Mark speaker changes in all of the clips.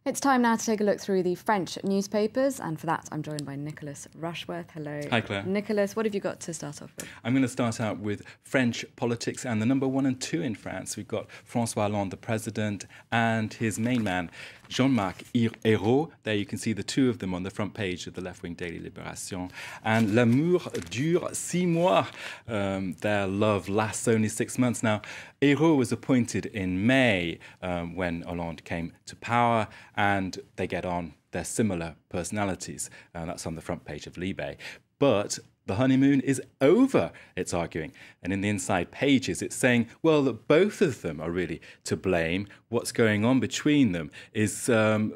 Speaker 1: It's time now to take a look through the French newspapers, and for that I'm joined by Nicholas Rushworth. Hello.
Speaker 2: Hi, Claire.
Speaker 1: Nicholas, what have you got to start off with?
Speaker 2: I'm going to start out with French politics and the number 1 and 2 in France. We've got François Hollande, the president, and his main man, Jean-Marc Ayrault. There you can see the two of them on the front page of the left-wing daily Libération. And l'amour dure 6 mois. Their love lasts only 6 months. Now, Ayrault was appointed in May when Hollande came to power, and they get on. They're similar personalities. That's on the front page of Libé. But the honeymoon is over, it's arguing. And in the inside pages, it's saying, well, that both of them are really to blame. What's going on between them is a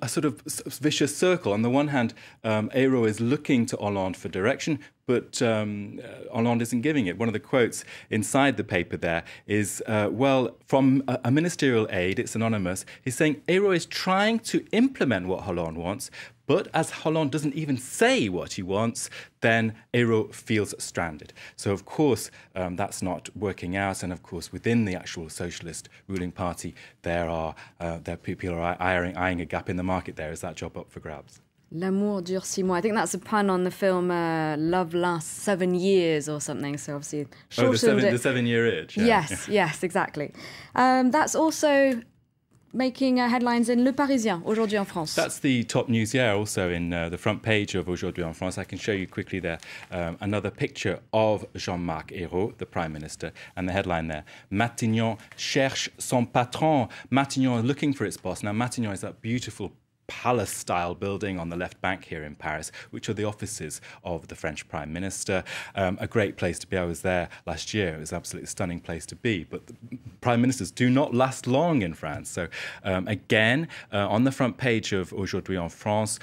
Speaker 2: sort of vicious circle. On the one hand, Ayrault is looking to Hollande for direction, but Hollande isn't giving it. One of the quotes inside the paper there is, well, from a ministerial aide, it's anonymous, he's saying Ayrault is trying to implement what Hollande wants, but as Hollande doesn't even say what he wants, then Ayrault feels stranded. So, of course, that's not working out. And, of course, within the actual socialist ruling party, there people are eyeing a gap in the market there. Is that job up for grabs?
Speaker 1: L'amour dure 6 mois. I think that's a pun on the film Love Lasts 7 Years or something. So obviously,
Speaker 2: the 7-year itch. Yeah.
Speaker 1: Yes, exactly. That's also making headlines in Le Parisien, Aujourd'hui en France.
Speaker 2: That's the top news, also in the front page of Aujourd'hui en France. I can show you quickly there another picture of Jean-Marc Ayrault, the Prime Minister, and the headline there, Matignon cherche son patron. Matignon looking for its boss. Now, Matignon is that beautiful palace-style building on the left bank here in Paris, which are the offices of the French Prime Minister. A great place to be. I was there last year. It was an absolutely stunning place to be. But the Prime Ministers do not last long in France. So again, on the front page of Aujourd'hui en France,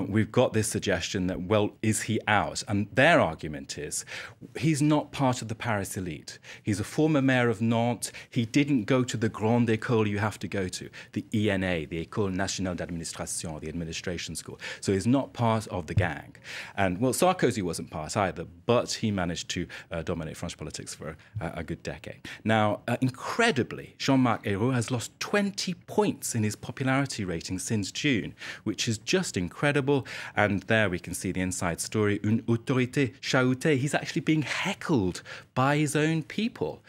Speaker 2: we've got this suggestion that, well, is he out? And their argument is he's not part of the Paris elite. He's a former mayor of Nantes. He didn't go to the grande école you have to go to, the ENA, the École Nationale d'Administration, the administration school. So he's not part of the gang. And, well, Sarkozy wasn't part either, but he managed to dominate French politics for a good decade. Now, incredibly, Jean-Marc Ayrault has lost 20 points in his popularity rating since June, which is just incredible. And there we can see the inside story, une autorité chaoutée. He's actually being heckled by his own people.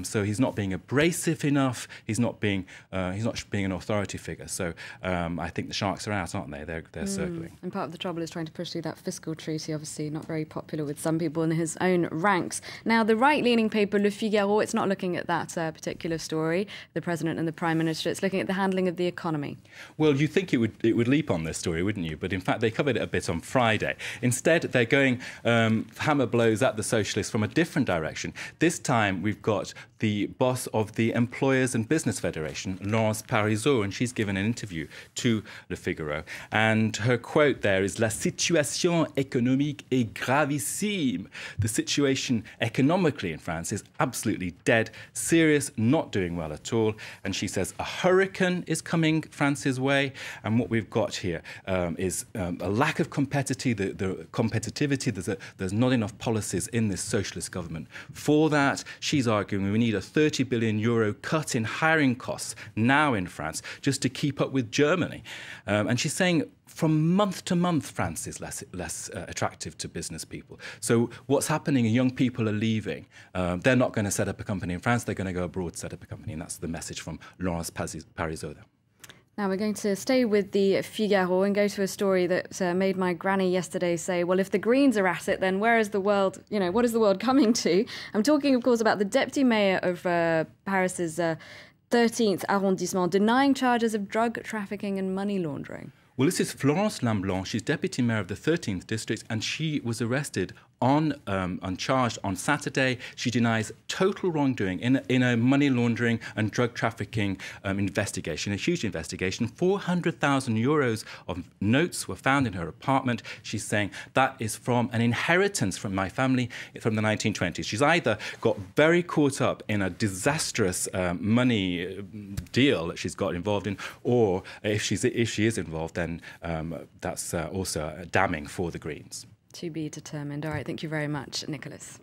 Speaker 2: So he's not being abrasive enough. He's not being an authority figure. So I think the sharks are out, aren't they? They're circling.
Speaker 1: And part of the trouble is trying to push through that fiscal treaty, obviously not very popular with some people in his own ranks. Now, the right-leaning paper, Le Figaro, it's not looking at that particular story, the President and the Prime Minister. It's looking at the handling of the economy.
Speaker 2: Well, you'd think it would leap on this story, wouldn't you? But in fact, they covered it a bit on Friday. Instead, they're going hammer blows at the socialists from a different direction. This time, we've got the boss of the Employers and Business Federation, Laurence Parisot, and she's given an interview to Le Figaro. And her quote there is, La situation économique est gravissime. The situation economically in France is absolutely dead, serious, not doing well at all. And she says, a hurricane is coming France's way. And what we've got here is a lack of competitivity. There's not enough policies in this socialist government. For that, she's arguing we need a 30 billion euro cut in hiring costs now in France just to keep up with Germany. And she's saying from month to month, France is less attractive to business people. So what's happening, young people are leaving. They're not going to set up a company in France. They're going to go abroad, set up a company. And that's the message from Laurence Parisot.
Speaker 1: Now we're going to stay with the Figaro and go to a story that made my granny yesterday say, well, if the Greens are at it, then where is the world, what is the world coming to? I'm talking, of course, about the deputy mayor of Paris's 13th arrondissement denying charges of drug trafficking and money laundering.
Speaker 2: Well, this is Florence Lamblon. She's deputy mayor of the 13th district, and she was arrested charged on Saturday. She denies total wrongdoing in a money laundering and drug trafficking investigation, a huge investigation. 400,000 euros of notes were found in her apartment. She's saying that is from an inheritance from my family from the 1920s. She's either got very caught up in a disastrous money deal that she's got involved in, or if she is involved, then that's also damning for the Greens.
Speaker 1: To be determined. All right, thank you very much, Nicholas.